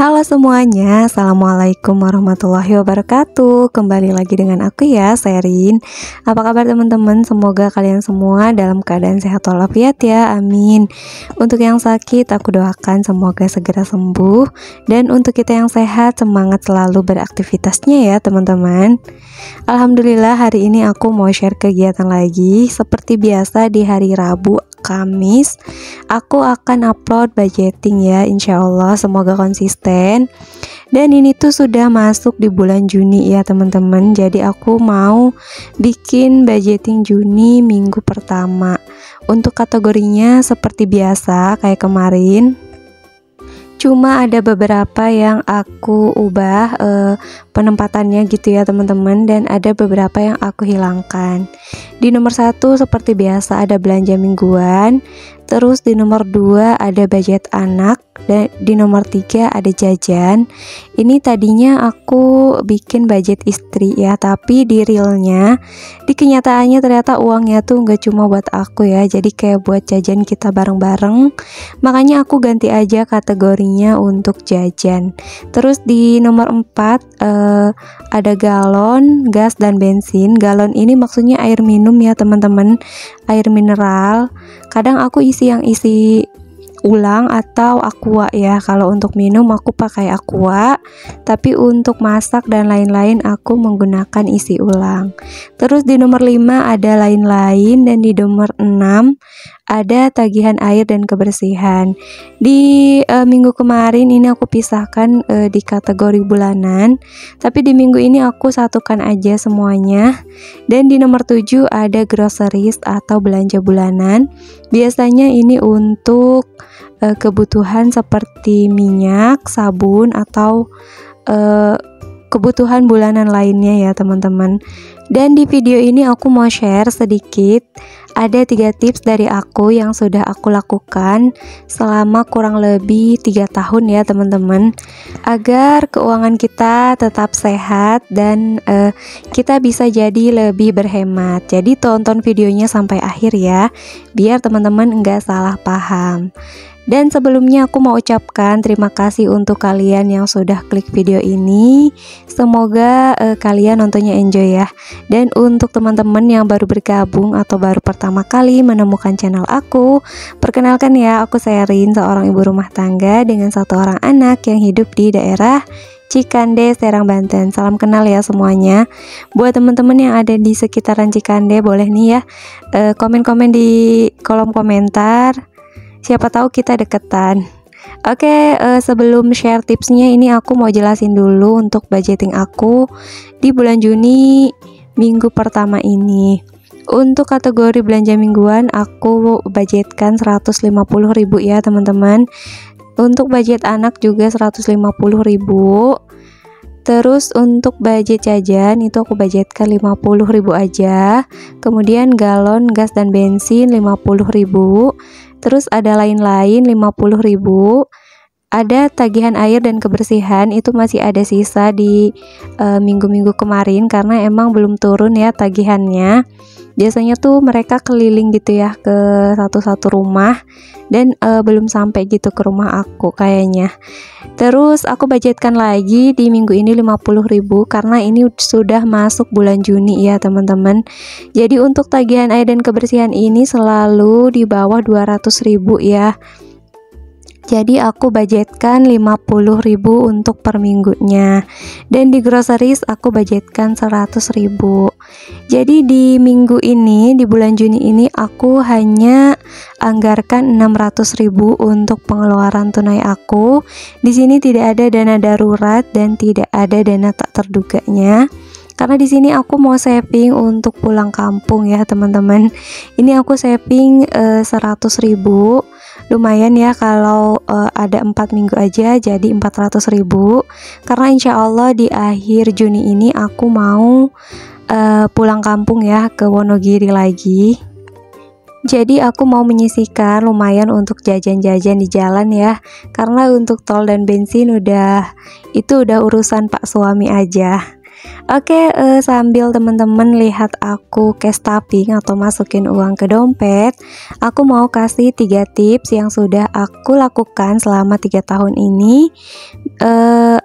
Halo semuanya, Assalamualaikum warahmatullahi wabarakatuh. Kembali lagi dengan aku ya, Sherin. Apa kabar teman-teman? Semoga kalian semua dalam keadaan sehat walafiat ya, amin. Untuk yang sakit, aku doakan semoga segera sembuh. Dan untuk kita yang sehat, semangat selalu beraktivitasnya ya teman-teman. Alhamdulillah hari ini aku mau share kegiatan lagi. Seperti biasa di hari Rabu, Kamis aku akan upload budgeting ya, insya Allah semoga konsisten. Dan ini tuh sudah masuk di bulan Juni ya teman-teman, jadi aku mau bikin budgeting Juni minggu pertama. Untuk kategorinya seperti biasa kayak kemarin, cuma ada beberapa yang aku ubah penempatannya gitu ya teman-teman, dan ada beberapa yang aku hilangkan. Di nomor 1 seperti biasa ada belanja mingguan, terus di nomor 2 ada budget anak, dan di nomor 3 ada jajan. Ini tadinya aku bikin budget istri ya, tapi di realnya, di kenyataannya ternyata uangnya tuh nggak cuma buat aku ya, jadi kayak buat jajan kita bareng-bareng. Makanya aku ganti aja kategorinya untuk jajan. Terus di nomor 4 ada galon, gas, dan bensin. Galon ini maksudnya air minum ya teman-teman, air mineral. Kadang aku isi ulang atau aqua ya. Kalau untuk minum aku pakai aqua, tapi untuk masak dan lain-lain aku menggunakan isi ulang. Terus di nomor 5 ada lain-lain, dan di nomor 6 ada tagihan air dan kebersihan. Di minggu kemarin ini aku pisahkan di kategori bulanan, tapi di minggu ini aku satukan aja semuanya. Dan di nomor 7 ada groceries atau belanja bulanan. Biasanya ini untuk kebutuhan seperti minyak, sabun, atau kebutuhan bulanan lainnya ya teman-teman. Dan di video ini aku mau share sedikit, ada 3 tips dari aku yang sudah aku lakukan selama kurang lebih 3 tahun ya teman-teman, agar keuangan kita tetap sehat dan kita bisa jadi lebih berhemat. Jadi tonton videonya sampai akhir ya, biar teman-teman enggak salah paham. Dan sebelumnya aku mau ucapkan terima kasih untuk kalian yang sudah klik video ini. Semoga kalian nontonnya enjoy ya. Dan untuk teman-teman yang baru bergabung atau baru pertama kali menemukan channel aku, perkenalkan ya, aku Sherin, seorang ibu rumah tangga dengan 1 orang anak yang hidup di daerah Cikande, Serang, Banten. Salam kenal ya semuanya. Buat teman-teman yang ada di sekitaran Cikande, boleh nih ya komen-komen di kolom komentar. Siapa tahu kita deketan. Oke, sebelum share tipsnya, ini aku mau jelasin dulu untuk budgeting aku di bulan Juni minggu pertama ini. Untuk kategori belanja mingguan aku budgetkan 150.000 ya teman-teman. Untuk budget anak juga 150.000. Terus untuk budget jajan itu aku budgetkan 50.000 aja. Kemudian galon, gas, dan bensin 50.000. Terus ada lain-lain 50.000. Ada tagihan air dan kebersihan, itu masih ada sisa di minggu-minggu kemarin karena emang belum turun ya tagihannya. Biasanya tuh mereka keliling gitu ya ke satu-satu rumah, dan belum sampai gitu ke rumah aku kayaknya. Terus aku budgetkan lagi di minggu ini 50.000 karena ini sudah masuk bulan Juni ya teman-teman. Jadi untuk tagihan air dan kebersihan ini selalu di bawah 200.000 ya. Jadi aku budgetkan 50.000 untuk per minggunya. Dan di groceries aku budgetkan 100.000. Jadi di minggu ini, di bulan Juni ini, aku hanya anggarkan 600.000 untuk pengeluaran tunai aku. Di sini tidak ada dana darurat dan tidak ada dana tak terduganya. Karena di sini aku mau saving untuk pulang kampung ya teman-teman. Ini aku saving 100.000. Lumayan ya kalau ada 4 minggu aja, jadi 400.000. Karena insya Allah di akhir Juni ini aku mau pulang kampung ya ke Wonogiri lagi. Jadi aku mau menyisihkan lumayan untuk jajan-jajan di jalan ya. Karena untuk tol dan bensin itu udah urusan Pak suami aja. Oke, sambil teman-teman lihat aku cash tapping atau masukin uang ke dompet, aku mau kasih 3 tips yang sudah aku lakukan selama 3 tahun ini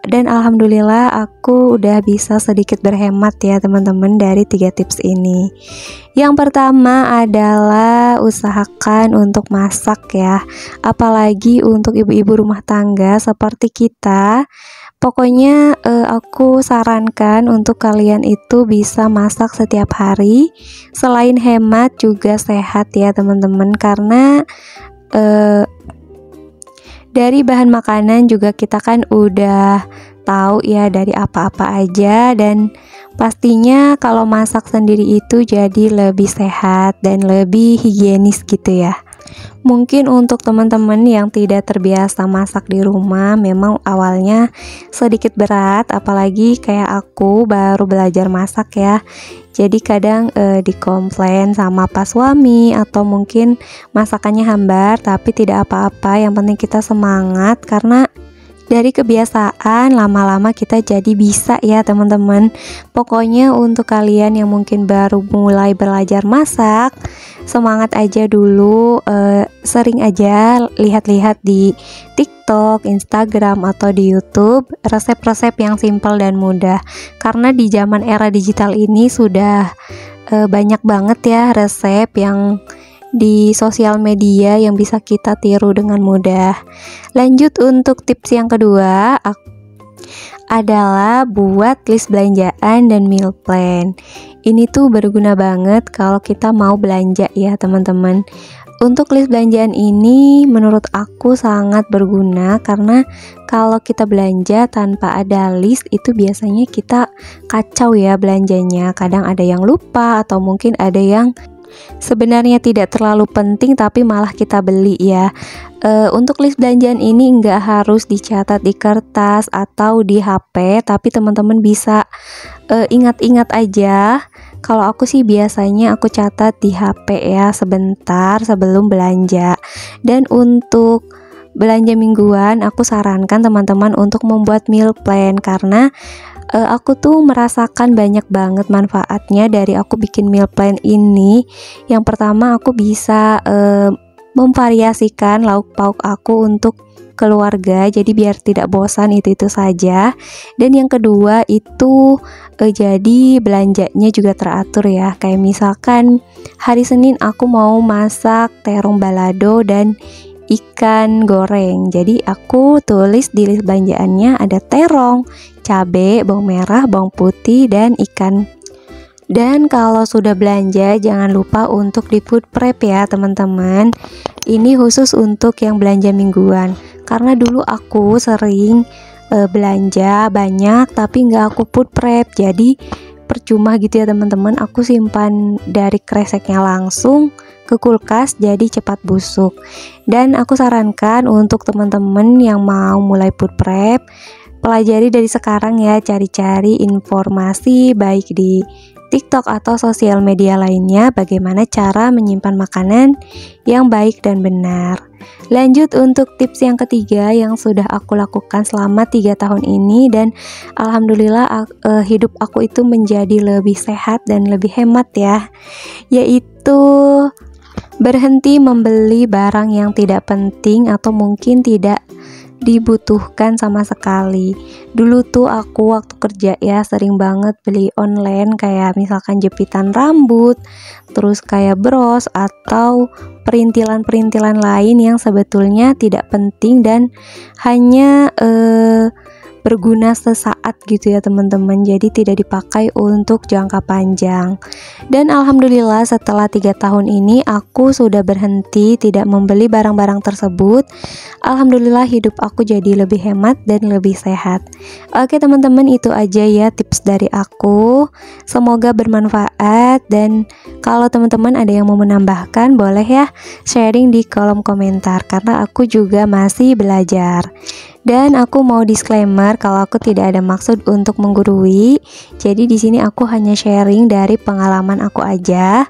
Dan alhamdulillah aku udah bisa sedikit berhemat ya teman-teman dari 3 tips ini. Yang pertama adalah usahakan untuk masak ya, apalagi untuk ibu-ibu rumah tangga seperti kita. Pokoknya aku sarankan untuk kalian itu bisa masak setiap hari. Selain hemat juga sehat ya teman-teman, karena dari bahan makanan juga kita kan udah tahu ya dari apa-apa aja, dan pastinya kalau masak sendiri itu jadi lebih sehat dan lebih higienis gitu ya. Mungkin untuk teman-teman yang tidak terbiasa masak di rumah memang awalnya sedikit berat, apalagi kayak aku baru belajar masak ya. Jadi kadang dikomplain sama pas suami atau mungkin masakannya hambar, tapi tidak apa-apa, yang penting kita semangat karena dari kebiasaan lama-lama kita jadi bisa ya teman-teman. Pokoknya untuk kalian yang mungkin baru mulai belajar masak, semangat aja dulu, sering aja lihat-lihat di TikTok, Instagram, atau di YouTube resep-resep yang simpel dan mudah. Karena di zaman era digital ini sudah banyak banget ya resep yang di sosial media yang bisa kita tiru dengan mudah. Lanjut untuk tips yang kedua adalah buat list belanjaan dan meal plan. Ini tuh berguna banget kalau kita mau belanja ya teman-teman. Untuk list belanjaan ini menurut aku sangat berguna, karena kalau kita belanja tanpa ada list itu biasanya kita kacau ya belanjanya. Kadang ada yang lupa atau mungkin ada yang sebenarnya tidak terlalu penting tapi malah kita beli ya. Untuk list belanjaan ini nggak harus dicatat di kertas atau di HP, tapi teman-teman bisa ingat-ingat aja. Kalau aku sih biasanya aku catat di HP ya sebentar sebelum belanja. Dan untuk belanja mingguan aku sarankan teman-teman untuk membuat meal plan, karena aku tuh merasakan banyak banget manfaatnya dari aku bikin meal plan ini. Yang pertama, aku bisa memvariasikan lauk pauk aku untuk keluarga, jadi biar tidak bosan itu saja. Dan yang kedua itu jadi belanjanya juga teratur ya. Kayak misalkan hari Senin aku mau masak terong balado dan ikan goreng, jadi aku tulis di list belanjaannya ada terong, cabai, bawang merah, bawang putih, dan ikan. Dan kalau sudah belanja jangan lupa untuk di food prep ya teman-teman. Ini khusus untuk yang belanja mingguan, karena dulu aku sering belanja banyak tapi nggak aku food prep, jadi percuma gitu ya teman-teman. Aku simpan dari kreseknya langsung ke kulkas, jadi cepat busuk. Dan aku sarankan untuk teman-teman yang mau mulai food prep, pelajari dari sekarang ya, cari-cari informasi baik di TikTok atau sosial media lainnya bagaimana cara menyimpan makanan yang baik dan benar. Lanjut untuk tips yang ketiga yang sudah aku lakukan selama 3 tahun ini, dan alhamdulillah hidup aku itu menjadi lebih sehat dan lebih hemat ya, yaitu berhenti membeli barang yang tidak penting atau mungkin tidak dibutuhkan sama sekali. Dulu tuh aku waktu kerja ya sering banget beli online, kayak misalkan jepitan rambut, terus kayak bros atau perintilan-perintilan lain yang sebetulnya tidak penting dan hanya berguna sesaat gitu ya teman-teman, jadi tidak dipakai untuk jangka panjang. Dan alhamdulillah setelah 3 tahun ini aku sudah berhenti tidak membeli barang-barang tersebut. Alhamdulillah hidup aku jadi lebih hemat dan lebih sehat. Oke teman-teman, itu aja ya tips dari aku, semoga bermanfaat. Dan kalau teman-teman ada yang mau menambahkan boleh ya sharing di kolom komentar, karena aku juga masih belajar. Dan aku mau disclaimer kalau aku tidak ada maksud untuk menggurui. Jadi di sini aku hanya sharing dari pengalaman aku aja.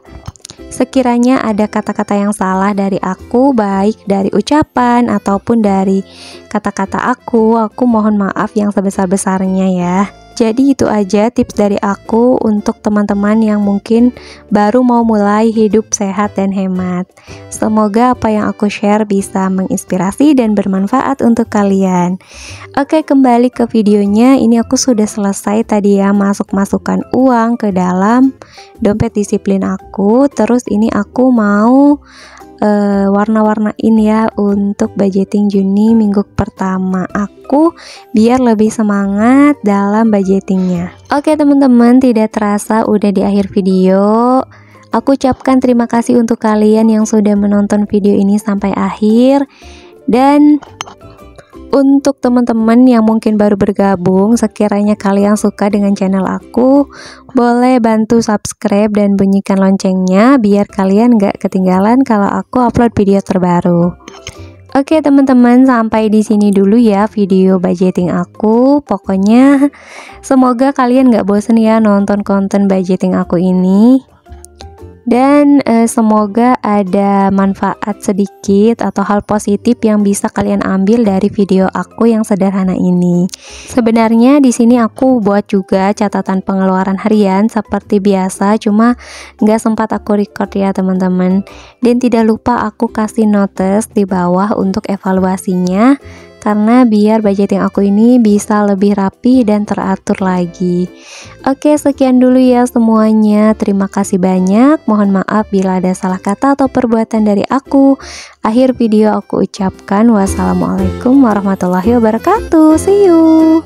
Sekiranya ada kata-kata yang salah dari aku, baik dari ucapan ataupun dari kata-kata aku mohon maaf yang sebesar-besarnya ya. Jadi itu aja tips dari aku untuk teman-teman yang mungkin baru mau mulai hidup sehat dan hemat. Semoga apa yang aku share bisa menginspirasi dan bermanfaat untuk kalian. Oke, kembali ke videonya. Ini aku sudah selesai tadi ya masukkan uang ke dalam dompet disiplin aku. Terus ini aku mau warna-warnain ya untuk budgeting Juni minggu pertama aku biar lebih semangat dalam budgetingnya. Oke teman-teman, tidak terasa udah di akhir video. Aku ucapkan terima kasih untuk kalian yang sudah menonton video ini sampai akhir. Dan untuk teman-teman yang mungkin baru bergabung, sekiranya kalian suka dengan channel aku, boleh bantu subscribe dan bunyikan loncengnya biar kalian gak ketinggalan kalau aku upload video terbaru. Oke teman-teman, sampai di sini dulu ya video budgeting aku. Pokoknya semoga kalian gak bosen ya nonton konten budgeting aku ini. Dan semoga ada manfaat sedikit atau hal positif yang bisa kalian ambil dari video aku yang sederhana ini. Sebenarnya di sini aku buat juga catatan pengeluaran harian seperti biasa, cuma nggak sempat aku record ya teman-teman. Dan tidak lupa aku kasih notes di bawah untuk evaluasinya, karena biar budgeting aku ini bisa lebih rapi dan teratur lagi. Oke, sekian dulu ya semuanya. Terima kasih banyak. Mohon maaf bila ada salah kata atau perbuatan dari aku. Akhir video aku ucapkan wassalamualaikum warahmatullahi wabarakatuh. See you.